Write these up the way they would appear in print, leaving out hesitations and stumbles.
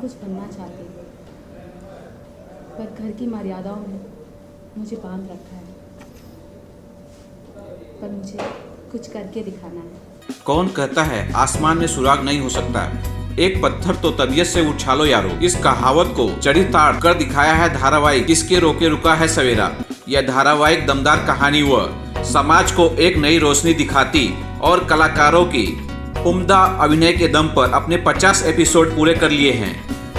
कुछ बनना चाहती हूँ, पर घर की मर्यादाओं ने मुझे बांध रखा है। पर मुझे कुछ करके दिखाना है। कौन कहता है आसमान में सुराग नहीं हो सकता? एक पत्थर तो तबीयत से उछालो यारो। इस कहावत को चढ़ी ताड़ कर दिखाया है धारावाहिक किसके रोके रुका है सवेरा। यह धारावाहिक दमदार कहानी व समाज को एक नई रोशनी दिखाती और कलाकारों की उम्दा अभिनय के दम पर अपने 50 एपिसोड पूरे कर लिए हैं।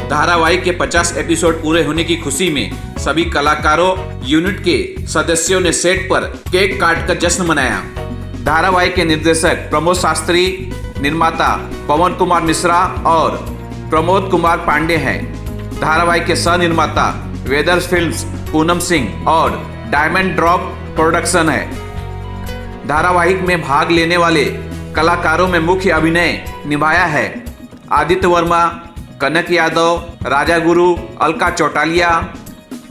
धारावाहिक के 50 एपिसोड पूरे होने की खुशी में सभी कलाकारों यूनिट के सदस्यों ने सेट पर केक काटकर जश्न मनाया। धारावाहिक के निर्देशक प्रमोद शास्त्री, निर्माता पवन कुमार मिश्रा और प्रमोद कुमार पांडे हैं। धारावाहिक के सह निर्माता वेदर्स फिल्म्स पूनम सिंह और डायमंड ड्रॉप प्रोडक्शन है। धारावाहिक में भाग लेने वाले कलाकारों में मुख्य अभिनय निभाया है आदित्य वर्मा, कनक यादव, राजा गुरु, अलका चौटालिया,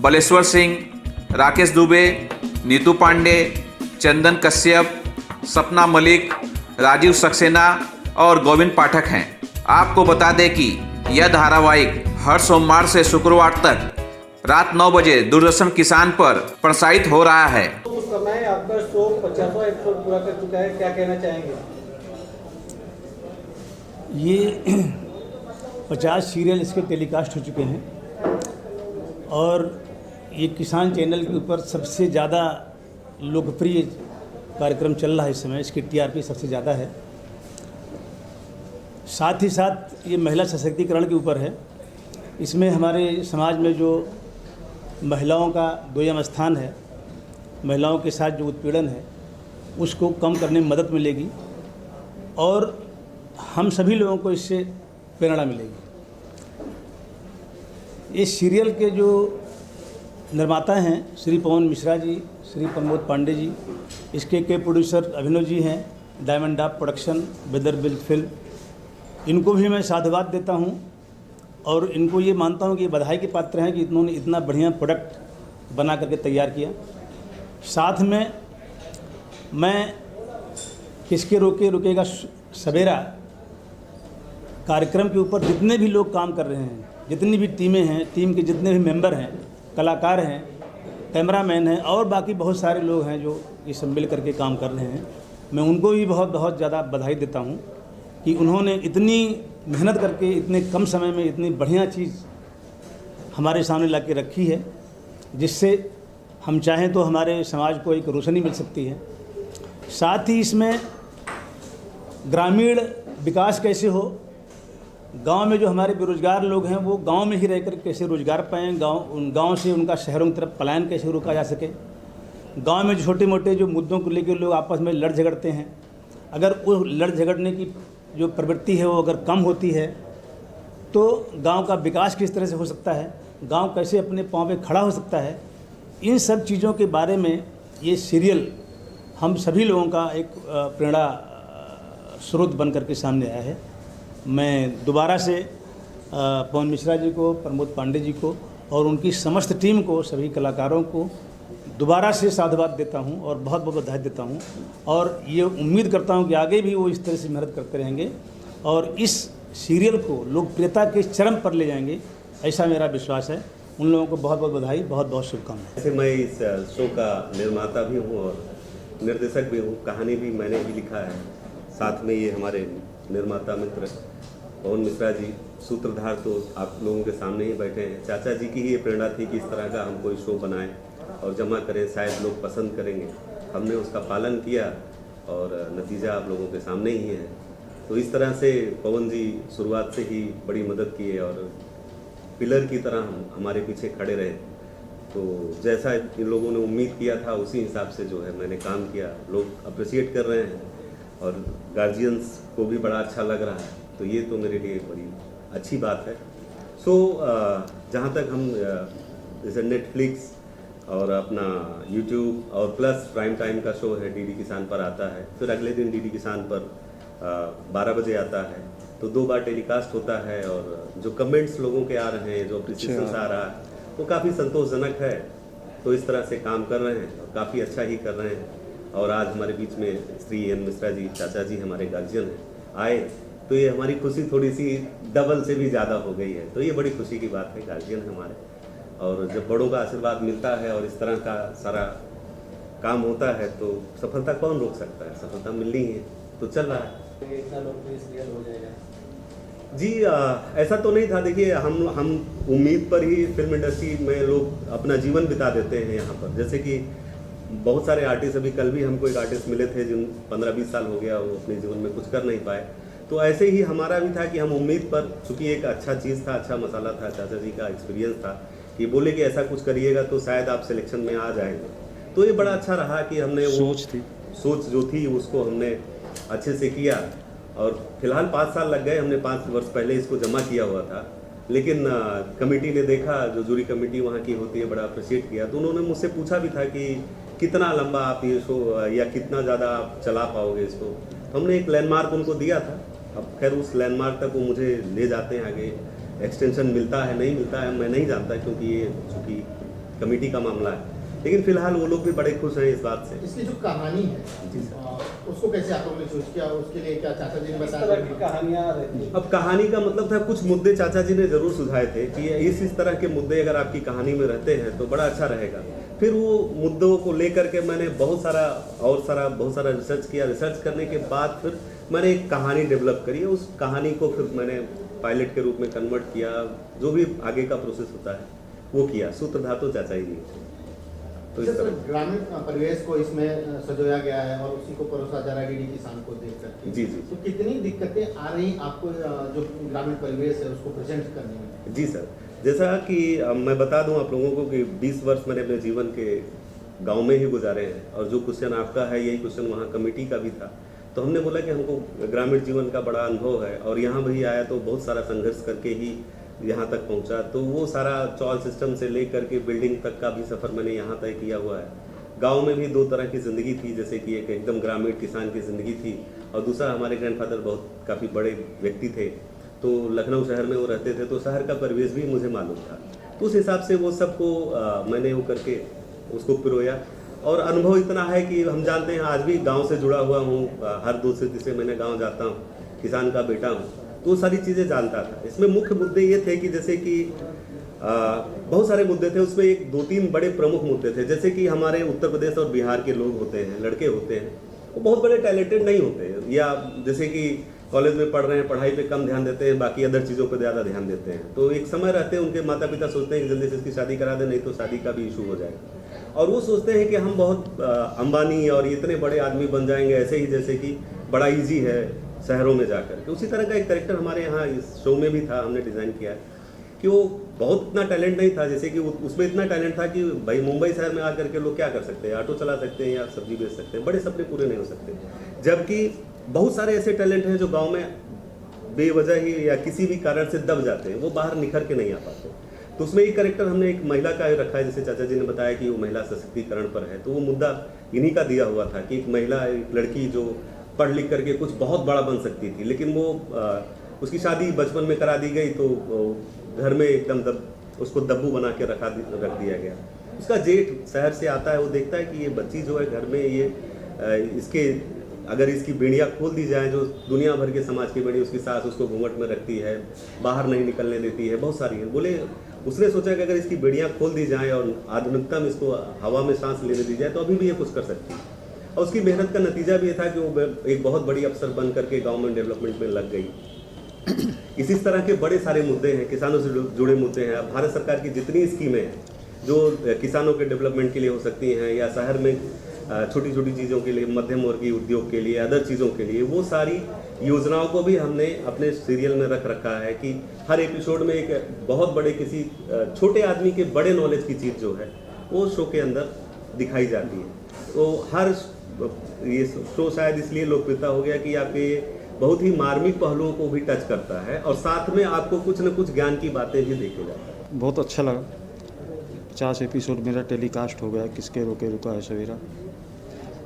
बलेश्वर सिंह, राकेश दुबे, नीतू पांडे, चंदन कश्यप, सपना मलिक, राजीव सक्सेना और गोविंद पाठक हैं। आपको बता दें कि यह धारावाहिक हर सोमवार से शुक्रवार तक रात 9 बजे दूरदर्शन किसान पर प्रसारित हो रहा है। उस समय आपका शो 50वां एपिसोड पूरा कर चुका है, क्या कहना चाहेंगे? ये 50 सीरियल इसके टेलीकास्ट हो चुके हैं और ये किसान चैनल के ऊपर सबसे ज़्यादा लोकप्रिय कार्यक्रम चल रहा है इस समय। इसकी टीआरपी सबसे ज़्यादा है। साथ ही साथ ये महिला सशक्तिकरण के ऊपर है। इसमें हमारे समाज में जो महिलाओं का दुय्यम स्थान है, महिलाओं के साथ जो उत्पीड़न है उसको कम करने में मदद मिलेगी और हम सभी लोगों को इससे प्रेरणा मिलेगी। इस सीरियल के जो निर्माता हैं श्री पवन मिश्रा जी, श्री प्रमोद पांडे जी, इसके प्रोड्यूसर अभिनव जी हैं, Diamond Drop Production, Weather Film, इनको भी मैं साधुवाद देता हूं और इनको ये मानता हूं कि ये बधाई के पात्र हैं कि इन्होंने इतना बढ़िया प्रोडक्ट बना करके तैयार किया। साथ में मैं किसके रोके रुकेगा सवेरा कार्यक्रम के ऊपर जितने भी लोग काम कर रहे हैं, जितनी भी टीमें हैं, टीम के जितने भी मेंबर हैं, कलाकार हैं, कैमरामैन हैं और बाकी बहुत सारे लोग हैं जो ये सब मिल करके काम कर रहे हैं, मैं उनको भी बहुत बहुत ज़्यादा बधाई देता हूं कि उन्होंने इतनी मेहनत करके इतने कम समय में इतनी बढ़िया चीज़ हमारे सामने ला के रखी है, जिससे हम चाहें तो हमारे समाज को एक रोशनी मिल सकती है। साथ ही इसमें ग्रामीण विकास कैसे हो, गांव में जो हमारे बेरोजगार लोग हैं वो गांव में ही रहकर कैसे रोजगार पाएँ, गांव से उनका शहरों की तरफ पलायन कैसे रोका जा सके। गांव में छोटे मोटे जो मुद्दों को लेकर लोग आपस में लड़ झगड़ते हैं, अगर वो लड़ झगड़ने की जो प्रवृत्ति है वो अगर कम होती है तो गांव का विकास किस तरह से हो सकता है, गांव कैसे अपने पाँव पे खड़ा हो सकता है। इन सब चीज़ों के बारे में ये सीरियल हम सभी लोगों का एक प्रेरणा स्रोत बन करके सामने आया है। मैं दोबारा से पवन मिश्रा जी को, प्रमोद पांडे जी को और उनकी समस्त टीम को, सभी कलाकारों को दोबारा से साधुवाद देता हूं और बहुत बहुत बधाई देता हूं और ये उम्मीद करता हूं कि आगे भी वो इस तरह से मेहनत करते रहेंगे और इस सीरियल को लोकप्रियता के चरम पर ले जाएंगे, ऐसा मेरा विश्वास है। उन लोगों को बहुत बहुत बधाई, बहुत बहुत शुभकामनाएं। वैसे मैं इस शो का निर्माता भी हूँ और निर्देशक भी हूँ, कहानी भी मैंने ही लिखा है। साथ में ये हमारे निर्माता मित्र पवन मिश्रा जी, सूत्रधार तो आप लोगों के सामने ही बैठे हैं। चाचा जी की ही ये प्रेरणा थी कि इस तरह का हम कोई शो बनाएं और जमा करें, शायद लोग पसंद करेंगे। हमने उसका पालन किया और नतीजा आप लोगों के सामने ही है। तो इस तरह से पवन जी शुरुआत से ही बड़ी मदद किए और पिलर की तरह हमारे पीछे खड़े रहे। तो जैसा इन लोगों ने उम्मीद किया था उसी हिसाब से जो है मैंने काम किया। लोग अप्रिशिएट कर रहे हैं और गार्जियंस को भी बड़ा अच्छा लग रहा है, तो ये तो मेरे लिए बड़ी अच्छी बात है। सो जहाँ तक हम जैसे नेटफ्लिक्स और अपना यूट्यूब और प्लस प्राइम टाइम का शो है डीडी किसान पर आता है, फिर अगले दिन डीडी किसान पर 12 बजे आता है, तो 2 बार टेलीकास्ट होता है और जो कमेंट्स लोगों के आ रहे हैं, जो अप्रिसिएशन आ रहा है वो काफ़ी संतोषजनक है। तो इस तरह से काम कर रहे हैं और काफ़ी अच्छा ही कर रहे हैं। और आज हमारे बीच में श्री एन मिश्रा जी, चाचा जी हमारे गार्जियन हैं, आए तो ये हमारी खुशी थोड़ी सी डबल से भी ज़्यादा हो गई है। तो ये बड़ी खुशी की बात है, गार्जियन है हमारे, और जब बड़ों का आशीर्वाद मिलता है और इस तरह का सारा काम होता है तो सफलता कौन रोक सकता है, सफलता मिलनी है तो चल रहा है। इतना लोकप्रिय सीरियल हो जाएगा जी ऐसा तो नहीं था। देखिए हम उम्मीद पर ही फिल्म इंडस्ट्री में लोग अपना जीवन बिता देते हैं यहाँ पर। जैसे कि बहुत सारे आर्टिस्ट, अभी कल भी हमको एक आर्टिस्ट मिले थे जिन 15-20 साल हो गया वो अपने जीवन में कुछ कर नहीं पाए। तो ऐसे ही हमारा भी था कि हम उम्मीद पर, चूँकि एक अच्छा चीज़ था, अच्छा मसाला था, चाचा जी का एक्सपीरियंस था कि बोले कि ऐसा कुछ करिएगा तो शायद आप सिलेक्शन में आ जाएंगे। तो ये बड़ा अच्छा रहा कि हमने वो सोच जो थी उसको हमने अच्छे से किया। और फिलहाल 5 साल लग गए, हमने 5 वर्ष पहले इसको जमा किया हुआ था, लेकिन कमेटी ने देखा, जो जूरी कमेटी वहाँ की होती है, बड़ा अप्रिशिएट किया। तो उन्होंने मुझसे पूछा भी था कि कितना लंबा आप ये शो या कितना ज़्यादा आप चला पाओगे इसको। तो हमने एक लैंडमार्क उनको दिया था। अब खैर उस लैंडमार्क तक वो मुझे ले जाते हैं, आगे एक्सटेंशन मिलता है नहीं मिलता है मैं नहीं जानता, क्योंकि ये चूँकि कमेटी का मामला है। लेकिन फिलहाल वो लोग भी बड़े खुश हैं इस बात से। इसकी जो कहानी है जी उसको कैसे आप लोगों ने चूज किया, उसके लिए क्या चाचा जी ने इस तरह की बताया? कहानियाँ रहती हैं। अब कहानी का मतलब था, कुछ मुद्दे चाचा जी ने जरूर सुझाए थे कि इस तरह के मुद्दे अगर आपकी कहानी में रहते हैं तो बड़ा अच्छा रहेगा। फिर वो मुद्दों को लेकर के मैंने बहुत सारा रिसर्च किया। रिसर्च करने के बाद फिर मैंने एक कहानी डेवलप करी। उस कहानी को फिर मैंने पायलट के रूप में कन्वर्ट किया। जो भी आगे का प्रोसेस होता है वो किया। सूत्रधार तो चाचा ही नहीं। तो इस सर, तरह ग्रामीण परिवेश को इसमें सजोया गया है और उसी को परोसा जा रहा है डीडी किसान को देख करके। जी। तो कितनी दिक्कतें आ रही आपको जो ग्रामीण परिवेश है उसको प्रेजेंट करने में? जी सर, जैसा कि मैं बता दूं आप लोगों को कि 20 वर्ष मैंने अपने जीवन के गांव में ही गुजारे हैं, और जो क्वेश्चन आपका है यही क्वेश्चन वहाँ कमेटी का भी था। तो हमने बोला कि हमको ग्रामीण जीवन का बड़ा अनुभव है, और यहाँ भी आया तो बहुत सारा संघर्ष करके ही यहाँ तक पहुँचा। तो वो सारा चॉल सिस्टम से लेकर के बिल्डिंग तक का भी सफ़र मैंने यहाँ तय किया हुआ है। गांव में भी 2 तरह की ज़िंदगी थी, जैसे कि एक एकदम ग्रामीण किसान की ज़िंदगी थी, और दूसरा हमारे ग्रैंडफादर काफ़ी बड़े व्यक्ति थे, तो लखनऊ शहर में वो रहते थे, तो शहर का परिवेश भी मुझे मालूम था। तो उस हिसाब से वो सबको मैंने वो करके उसको पिरोया। और अनुभव इतना है कि हम जानते हैं, आज भी गांव से जुड़ा हुआ हूँ, हर 2 से 3 महीने गांव जाता हूँ, किसान का बेटा हूँ, तो सारी चीज़ें जानता था। इसमें मुख्य मुद्दे ये थे कि जैसे कि बहुत सारे मुद्दे थे, उसमें 1-2-3 बड़े प्रमुख मुद्दे थे। जैसे कि हमारे उत्तर प्रदेश और बिहार के लोग होते हैं, लड़के होते हैं, वो बहुत बड़े टैलेंटेड नहीं होते, या जैसे कि कॉलेज में पढ़ रहे हैं, पढ़ाई पे कम ध्यान देते हैं, बाकी अदर चीज़ों पे ज़्यादा ध्यान देते हैं। तो एक समय रहते हैं उनके माता पिता सोचते हैं कि जल्दी से इसकी शादी करा दें, नहीं तो शादी का भी इशू हो जाएगा। और वो सोचते हैं कि हम बहुत अंबानी और इतने बड़े आदमी बन जाएंगे, ऐसे ही जैसे कि बड़ा ईजी है शहरों में जाकर के। उसी तरह का एक कैरेक्टर हमारे यहाँ इस शो में भी था, हमने डिज़ाइन किया है कि वो बहुत इतना टैलेंट नहीं था, जैसे कि उसमें इतना टैलेंट था कि भाई मुंबई शहर में आकर के लोग क्या कर सकते हैं, ऑटो चला सकते हैं या सब्जी बेच सकते हैं, बड़े सपने पूरे नहीं हो सकते। जबकि बहुत सारे ऐसे टैलेंट हैं जो गांव में बेवजह ही या किसी भी कारण से दब जाते हैं, वो बाहर निखर के नहीं आ पाते। तो उसमें एक कैरेक्टर हमने एक महिला का रखा है, जैसे चाचा जी ने बताया कि वो महिला सशक्तिकरण पर है, तो वो मुद्दा इन्हीं का दिया हुआ था कि एक महिला, एक लड़की जो पढ़ लिख करके कुछ बहुत बड़ा बन सकती थी, लेकिन वो उसकी शादी बचपन में करा दी गई, तो घर में एकदम उसको दब्बू बना के रख दिया गया। उसका जेठ शहर से आता है, वो देखता है कि ये बच्ची जो है घर में, ये अगर इसकी बेड़ियाँ खोल दी जाए, जो दुनिया भर के समाज की बेड़ी, उसकी सास उसको घूंघट में रखती है, बाहर नहीं निकलने देती है, बहुत सारी है। बोले उसने सोचा कि अगर इसकी बेड़ियाँ खोल दी जाए और आधुनिकता में इसको हवा में सांस लेने दी जाए तो अभी भी ये कुछ कर सकती है। और उसकी मेहनत का नतीजा भी ये था कि वो एक बहुत बड़ी अफसर बन करके गवर्नमेंट डेवलपमेंट में लग गई। इसी तरह के बड़े सारे मुद्दे हैं, किसानों से जुड़े मुद्दे हैं। भारत सरकार की जितनी स्कीमें हैं जो किसानों के डेवलपमेंट के लिए हो सकती हैं, या शहर में छोटी छोटी चीज़ों के लिए, मध्यम वर्गीय उद्योग के लिए, अदर चीज़ों के लिए, वो सारी योजनाओं को भी हमने अपने सीरियल में रखा है कि हर एपिसोड में एक बहुत बड़े किसी छोटे आदमी के बड़े नॉलेज की चीज़ जो है वो शो के अंदर दिखाई जाती है। तो हर ये शो शायद इसलिए लोकप्रियता हो गया कि आपके बहुत ही मार्मिक पहलुओं को भी टच करता है, और साथ में आपको कुछ न कुछ ज्ञान की बातें भी देखे जाता है। बहुत अच्छा लगा। 50 एपिसोड मेरा टेलीकास्ट हो गया, किसके रोके रुका है सवेरा।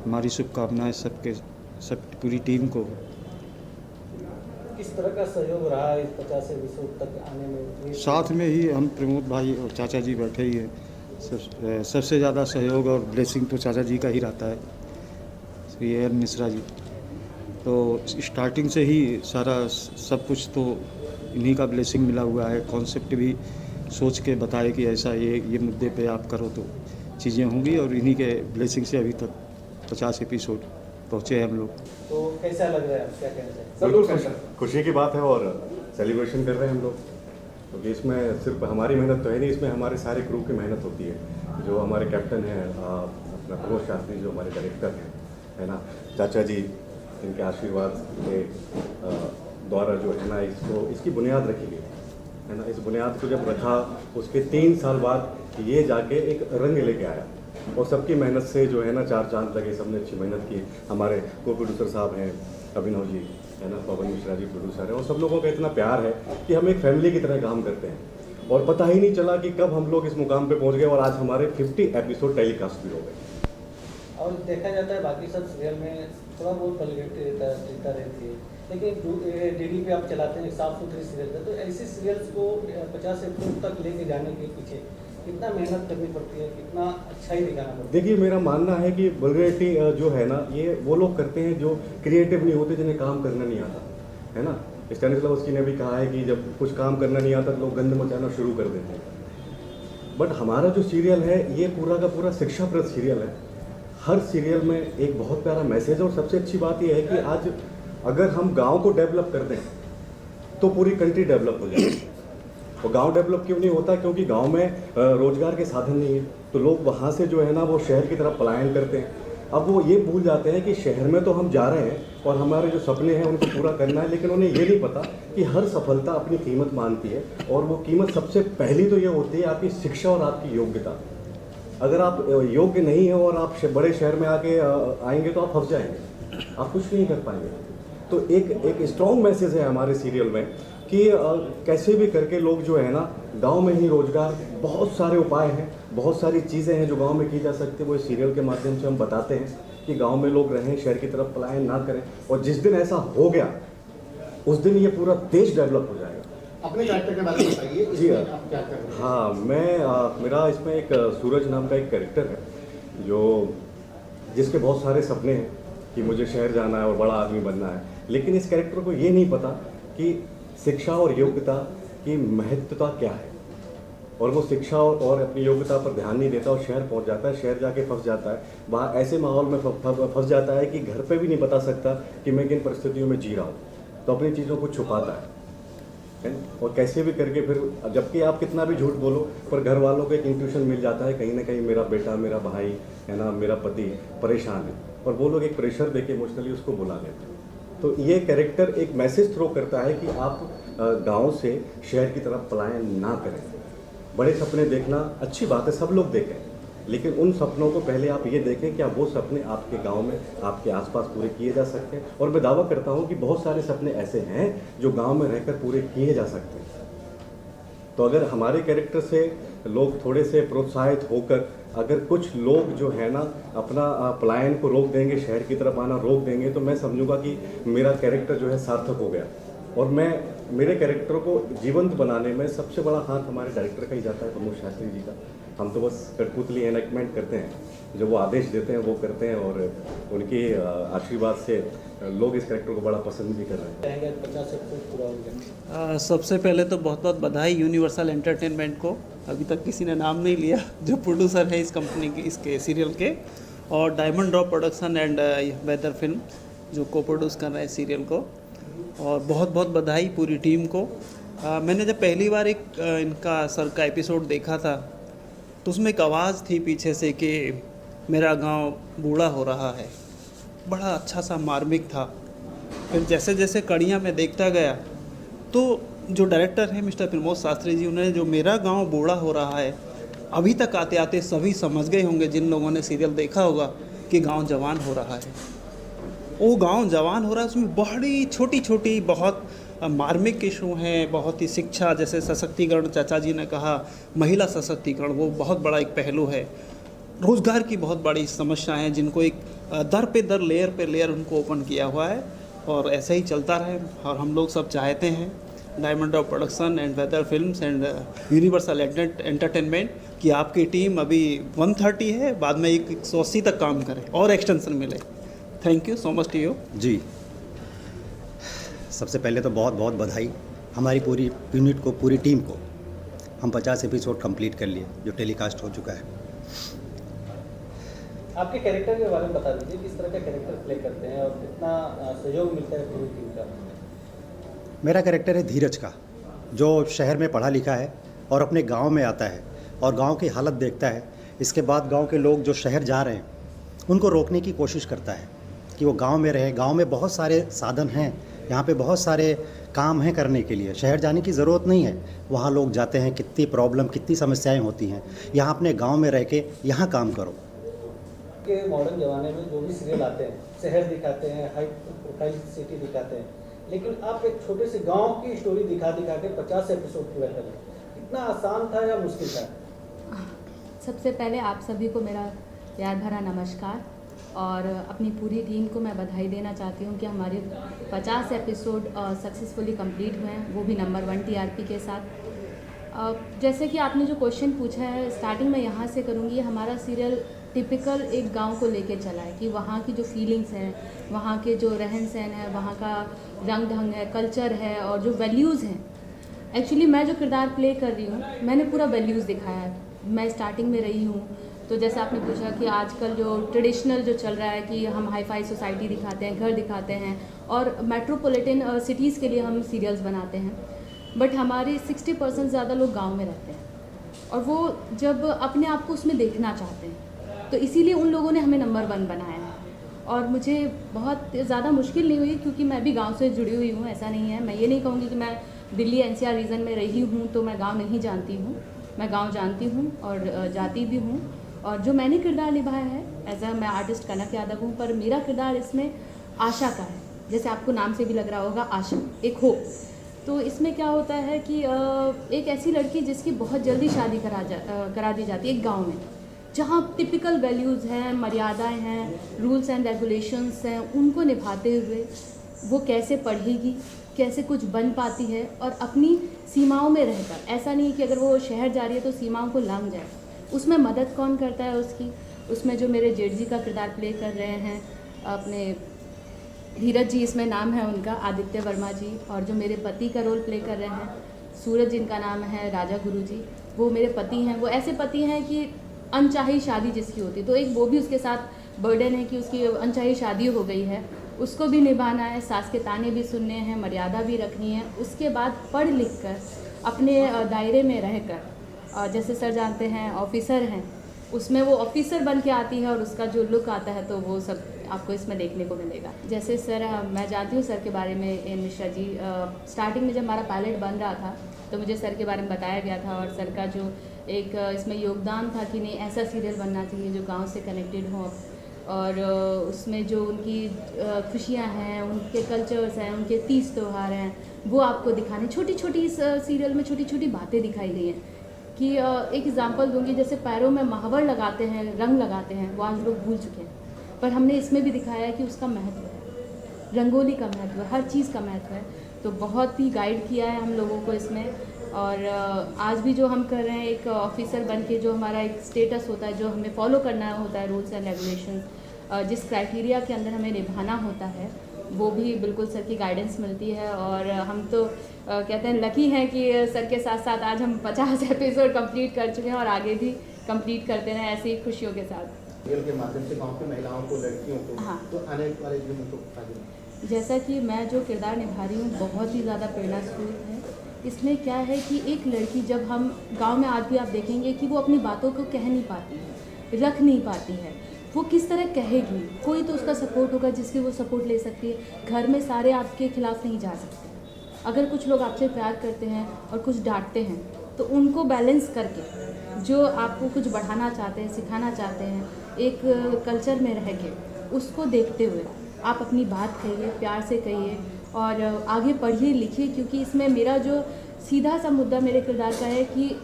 हमारी शुभकामनाएं सब पूरी टीम को। किस तरह का सहयोग रहा इस 50 एपिसोड तक आने में? साथ में ही हम प्रमोद भाई और चाचा जी बैठे ही हैं। सबसे ज़्यादा सहयोग और ब्लेसिंग तो चाचा जी का ही रहता है, श्री एन मिश्रा जी। तो स्टार्टिंग से ही सारा सब कुछ तो इन्हीं का ब्लेसिंग मिला हुआ है। कॉन्सेप्ट भी सोच के बताए कि ऐसा ये मुद्दे पे आप करो तो चीज़ें होंगी, और इन्हीं के ब्लेसिंग से अभी तक 50 एपिसोड पहुँचे हैं हम लोग। तो कैसा लग रहा है, आप क्या कहना चाहिए? बिल्कुल खुशी की बात है और सेलिब्रेशन कर रहे हैं हम लोग, क्योंकि इसमें सिर्फ हमारी मेहनत तो है नहीं, इसमें हमारे सारे क्रू की मेहनत होती है। जो हमारे कैप्टन हैं अपना प्रमोद शास्त्री, जो हमारे डायरेक्टर हैं, है ना, चाचा जी, इनके आशीर्वाद के द्वारा जो है ना इसकी बुनियाद रखी गई है ना। इस बुनियाद को जब रखा उसके 3 साल बाद ये जाके एक रंग लेके आया, और सबकी मेहनत से जो है ना 4 चांद लगे, सबने अच्छी मेहनत की। हमारे को प्रोड्यूसर साहब हैं अभिनव जी, है ना, पवन मिश्रा जी प्रोड्यूसर है, और सब लोगों का इतना प्यार है कि हम एक फैमिली की तरह काम करते हैं, और पता ही नहीं चला कि कब हम लोग इस मुकाम पे पहुंच गए, और आज हमारे 50 एपिसोड टेलीकास्ट भी हो गए। और देखा जाता है बाकी सब सीरियल में थोड़ा बहुत वल्गैरिटी रहता रहती है, लेकिन डीडी पे आप चलाते हैं, साफ सुथरी सीरियल है, तो ऐसे सीरियल्स को 50 एपिसोड तक लेके जाने के पीछे कितना मेहनत करनी पड़ती है, कितना अच्छा ही दिखाना पड़ता है? देखिए, मेरा मानना है कि वल्गैरिटी जो है ना, ये वो लोग करते हैं जो क्रिएटिव नहीं होते, जिन्हें काम करना नहीं आता, है ना। स्टैनिस्लावस्की ने भी कहा है कि जब कुछ काम करना नहीं आता तो लोग गंद मचाना शुरू कर देते हैं। बट हमारा जो सीरियल है ये पूरा का पूरा शिक्षाप्रद सीरियल है। हर सीरियल में एक बहुत प्यारा मैसेज है, और सबसे अच्छी बात यह है कि आज अगर हम गांव को डेवलप कर दें तो पूरी कंट्री डेवलप हो जाएगी। और गांव डेवलप क्यों नहीं होता? क्योंकि गांव में रोजगार के साधन नहीं है, तो लोग वहां से जो है ना वो शहर की तरफ पलायन करते हैं। अब वो ये भूल जाते हैं कि शहर में तो हम जा रहे हैं और हमारे जो सपने हैं उनको पूरा करना है, लेकिन उन्हें ये नहीं पता कि हर सफलता अपनी कीमत मांगती है, और वो कीमत सबसे पहली तो ये होती है आपकी शिक्षा और आपकी योग्यता। अगर आप योग्य नहीं हो और आप बड़े शहर में आके आएंगे तो आप फंस जाएंगे, आप कुछ नहीं कर पाएंगे। तो एक स्ट्रॉन्ग मैसेज है हमारे सीरियल में कि कैसे भी करके लोग जो है ना गांव में ही रोजगार, बहुत सारे उपाय हैं, बहुत सारी चीज़ें हैं जो गांव में की जा सकती है, वो इस सीरियल के माध्यम से हम बताते हैं कि गांव में लोग रहें, शहर की तरफ पलायन ना करें। और जिस दिन ऐसा हो गया उस दिन ये पूरा देश डेवलप हो जाएगा। अपने कैरेक्टर के बारे में बताइए, जी इसमें आप क्या कर रहे हैं? हाँ, मेरा इसमें एक सूरज नाम का एक कैरेक्टर है जो जिसके बहुत सारे सपने हैं कि मुझे शहर जाना है और बड़ा आदमी बनना है, लेकिन इस कैरेक्टर को ये नहीं पता कि शिक्षा और योग्यता की महत्वता क्या है, और वो शिक्षा और अपनी योग्यता पर ध्यान नहीं देता और शहर पहुंच जाता है, शहर जाके फंस जाता है, वहाँ ऐसे माहौल में फंस जाता है कि घर पे भी नहीं बता सकता कि मैं किन परिस्थितियों में जी रहा हूँ, तो अपनी चीज़ों को छुपाता है और कैसे भी करके फिर, जबकि आप कितना भी झूठ बोलो पर घर वालों को एक इंट्यूशन मिल जाता है कहीं ना कहीं मेरा बेटा, मेरा भाई है ना, मेरा पति परेशान है, और वो लोग एक प्रेशर देके इमोशनली उसको बुला लेते हैं। तो ये कैरेक्टर एक मैसेज थ्रो करता है कि आप गांव से शहर की तरफ पलायन ना करें। बड़े सपने देखना अच्छी बात है, सब लोग देखें, लेकिन उन सपनों को पहले आप ये देखें क्या वो सपने आपके गांव में, आपके आसपास पूरे किए जा सकते हैं। और मैं दावा करता हूं कि बहुत सारे सपने ऐसे हैं जो गांव में रहकर पूरे किए जा सकते हैं। तो अगर हमारे कैरेक्टर से लोग थोड़े से प्रोत्साहित होकर अगर कुछ लोग जो है ना अपना पलायन को रोक देंगे, शहर की तरफ आना रोक देंगे, तो मैं समझूंगा कि मेरा कैरेक्टर जो है सार्थक हो गया। और मेरे कैरेक्टर को जीवंत बनाने में सबसे बड़ा हाथ हमारे डायरेक्टर का ही जाता है, प्रमोद शास्त्री जी का। हम तो बस कठपुतली एनैक्टमेंट करते हैं, जो वो आदेश देते हैं वो करते हैं, और उनके आशीर्वाद से लोग इस कैरेक्टर को बड़ा पसंद भी कर रहे हैं। 50 एपिसोड पूरा हो गया। सबसे पहले तो बहुत बहुत बधाई यूनिवर्सल एंटरटेनमेंट को, अभी तक किसी ने नाम नहीं लिया, जो प्रोड्यूसर है इस कंपनी के, इसके सीरियल के, और Diamond Drop Production and Weather Film जो को प्रोड्यूस कर रहे हैं सीरियल को, और बहुत बहुत बधाई पूरी टीम को। मैंने जब पहली बार एक इनका सर का एपिसोड देखा था तो उसमें एक आवाज़ थी पीछे से कि मेरा गांव बूढ़ा हो रहा है, बड़ा अच्छा सा मार्मिक था। फिर जैसे जैसे कड़ियाँ में देखता गया तो जो डायरेक्टर हैं मिस्टर प्रमोद शास्त्री जी, उन्होंने जो मेरा गांव बूढ़ा हो रहा है, अभी तक आते आते सभी समझ गए होंगे जिन लोगों ने सीरियल देखा होगा कि गांव जवान हो रहा है। वो गांव जवान हो रहा है, उसमें बड़ी छोटी छोटी बहुत मार्मिक इशू हैं, बहुत ही शिक्षा जैसे सशक्तिकरण, चाचा जी ने कहा महिला सशक्तिकरण, वो बहुत बड़ा एक पहलू है। रोज़गार की बहुत बड़ी समस्या है जिनको एक दर पे दर, लेयर पे लेयर उनको ओपन किया हुआ है, और ऐसे ही चलता रहे। और हम लोग सब चाहते हैं Diamond of Production and Weather Films and Universal Entertainment कि आपकी टीम अभी 130 है, बाद में 180 तक काम करे और एक्सटेंशन मिले। Thank you so much to you. जी सबसे पहले तो बहुत बहुत बधाई हमारी पूरी यूनिट को, पूरी टीम को। हम 50 एपिसोड कंप्लीट कर लिए जो टेलीकास्ट हो चुका है। आपके कैरेक्टर के बारे में बता दीजिए, किस तरह का कैरेक्टर प्ले करते हैं और कितना सहयोग मिलता है पूरी टीम का? मेरा कैरेक्टर है धीरज का, जो शहर में पढ़ा लिखा है और अपने गांव में आता है और गांव की हालत देखता है। इसके बाद गांव के लोग जो शहर जा रहे हैं उनको रोकने की कोशिश करता है कि वो गांव में रहे। गांव में बहुत सारे साधन हैं, यहाँ पे बहुत सारे काम हैं करने के लिए, शहर जाने की ज़रूरत नहीं है। वहाँ लोग जाते हैं, कितनी प्रॉब्लम, कितनी समस्याएं होती हैं। यहाँ अपने गांव में रह के यहाँ काम करो। के मॉडर्न ज़माने में जो भी सीरियल आते हैं, शहर दिखाते हैं, हाई प्रोफाइल सिटी दिखाते हैं, लेकिन आप एक छोटे से गांव की स्टोरी दिखा के 50 एपिसोड पूरा करें, कितना आसान था या मुश्किल था? सबसे पहले आप सभी को मेरा प्यार भरा नमस्कार और अपनी पूरी टीम को मैं बधाई देना चाहती हूँ कि हमारे 50 एपिसोड सक्सेसफुली कंप्लीट हुए हैं, वो भी नंबर 1 TRP के साथ। जैसे कि आपने जो क्वेश्चन पूछा है, स्टार्टिंग में यहाँ से करूँगी। हमारा सीरियल टिपिकल एक गांव को लेके चला है कि वहाँ की जो फीलिंग्स हैं, वहाँ के जो रहन सहन है, वहाँ का रंग ढंग है, कल्चर है और जो वैल्यूज़ हैं। एक्चुअली मैं जो किरदार प्ले कर रही हूँ, मैंने पूरा वैल्यूज़ दिखाया है। मैं स्टार्टिंग में रही हूँ, तो जैसे आपने पूछा कि आजकल जो ट्रेडिशनल जो चल रहा है कि हम हाई फाई सोसाइटी दिखाते हैं, घर दिखाते हैं और मेट्रोपॉलिटन सिटीज़ के लिए हम सीरियल्स बनाते हैं, बट हमारे 60% ज़्यादा लोग गांव में रहते हैं और वो जब अपने आप को उसमें देखना चाहते हैं, तो इसीलिए उन लोगों ने हमें नंबर 1 बनाया है। और मुझे बहुत ज़्यादा मुश्किल नहीं हुई क्योंकि मैं भी गांव से जुड़ी हुई हूँ। ऐसा नहीं है, मैं ये नहीं कहूँगी कि मैं दिल्ली NCR रीजन में रही हूँ तो मैं गांव नहीं जानती हूँ। मैं गांव जानती हूँ और जाती भी हूँ। और जो मैंने किरदार निभाया है एज मैं आर्टिस्ट कनक यादव हूँ, पर मेरा किरदार इसमें आशा का है। जैसे आपको नाम से भी लग रहा होगा, आशा, एक होप। तो इसमें क्या होता है कि एक ऐसी लड़की जिसकी बहुत जल्दी शादी करा दी जाती है एक गाँव में, जहाँ टिपिकल वैल्यूज़ हैं, मर्यादाएं हैं, रूल्स एंड रेगुलेशंस हैं, उनको निभाते हुए वो कैसे पढ़ेगी, कैसे कुछ बन पाती है और अपनी सीमाओं में रहकर। ऐसा नहीं कि अगर वो शहर जा रही है तो सीमाओं को लांघ जाए। उसमें मदद कौन करता है उसकी? उसमें जो मेरे जेठ जी का किरदार प्ले कर रहे हैं, अपने धीरज जी इसमें नाम है उनका, आदित्य वर्मा जी, और जो मेरे पति का रोल प्ले कर रहे हैं सूरज, जिनका नाम है राजा गुरु जी, वो मेरे पति हैं। वो ऐसे पति हैं कि अनचाही शादी जिसकी होती, तो एक वो भी उसके साथ बर्डन है कि उसकी अनचाही शादी हो गई है, उसको भी निभाना है, सास के ताने भी सुनने हैं, मर्यादा भी रखनी है। उसके बाद पढ़ लिख कर अपने दायरे में रहकर, जैसे सर जानते हैं ऑफिसर हैं, उसमें वो ऑफिसर बन के आती है और उसका जो लुक आता है तो वो सब आपको इसमें देखने को मिलेगा। जैसे सर, मैं जानती हूँ सर के बारे में, एन मिश्रा जी, स्टार्टिंग में जब हमारा पायलट बन रहा था तो मुझे सर के बारे में बताया गया था और सर का जो एक इसमें योगदान था कि नहीं, ऐसा सीरियल बनना चाहिए जो गांव से कनेक्टेड हो और उसमें जो उनकी खुशियाँ हैं, उनके कल्चर्स हैं, उनके तीज त्यौहार हैं, वो आपको दिखाने। छोटी छोटी इस सीरियल में छोटी छोटी बातें दिखाई गई हैं कि एक एग्जांपल दूंगी, जैसे पैरों में महावर लगाते हैं, रंग लगाते हैं, वो आज लोग भूल चुके हैं, पर हमने इसमें भी दिखाया है कि उसका महत्व है, रंगोली का महत्व है, हर चीज़ का महत्व है। तो बहुत ही गाइड किया है हम लोगों को इसमें। और आज भी जो हम कर रहे हैं एक ऑफिसर बन के, जो हमारा एक स्टेटस होता है, जो हमें फॉलो करना होता है, रूल्स एंड रेगुलेशन, जिस क्राइटेरिया के अंदर हमें निभाना होता है, वो भी बिल्कुल सर की गाइडेंस मिलती है। और हम तो कहते हैं लकी हैं कि सर के साथ साथ आज हम 50 एपिसोड कंप्लीट कर चुके हैं और आगे भी कंप्लीट करते रहें ऐसी खुशियों के साथ। सीरियल के माध्यम से गांव की महिलाओं को, लड़कियों को, हाँ, तो आने वाले दिन में तो जैसा कि मैं जो किरदार निभा रही हूँ बहुत ही ज़्यादा प्रेरणा स्रोत है। इसमें क्या है कि एक लड़की, जब हम गांव में आज भी आप देखेंगे कि वो अपनी बातों को कह नहीं पाती है, रख नहीं पाती है, वो किस तरह कहेगी? कोई तो उसका सपोर्ट होगा जिसकी वो सपोर्ट ले सकती है। घर में सारे आपके खिलाफ नहीं जा सकते। अगर कुछ लोग आपसे प्यार करते हैं और कुछ डांटते हैं, तो उनको बैलेंस करके जो आपको कुछ बढ़ाना चाहते हैं, सिखाना चाहते हैं, एक कल्चर में रह के, उसको देखते हुए आप अपनी बात कहिए, प्यार से कहिए और आगे पढ़िए लिखिए। क्योंकि इसमें मेरा जो सीधा सा मुद्दा मेरे किरदार का है कि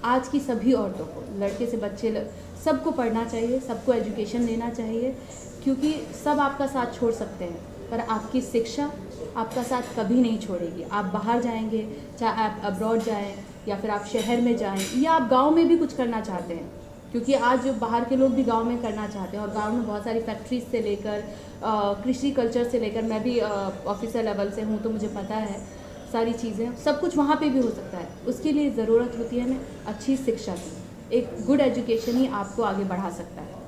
आज की सभी औरतों को, लड़के से बच्चे, सबको पढ़ना चाहिए, सबको एजुकेशन लेना चाहिए, क्योंकि सब आपका साथ छोड़ सकते हैं पर आपकी शिक्षा आपका साथ कभी नहीं छोड़ेगी। आप बाहर जाएंगे, चाहे आप अब्रॉड जाएं या फिर आप शहर में जाएं या आप गांव में भी कुछ करना चाहते हैं, क्योंकि आज जो बाहर के लोग भी गांव में करना चाहते हैं और गांव में बहुत सारी फैक्ट्रीज से लेकर कृषि कल्चर से लेकर, मैं भी ऑफिसर लेवल से हूँ तो मुझे पता है सारी चीज़ें, सब कुछ वहाँ पे भी हो सकता है। उसके लिए ज़रूरत होती है हमें अच्छी शिक्षा की। एक गुड एजुकेशन ही आपको आगे बढ़ा सकता है।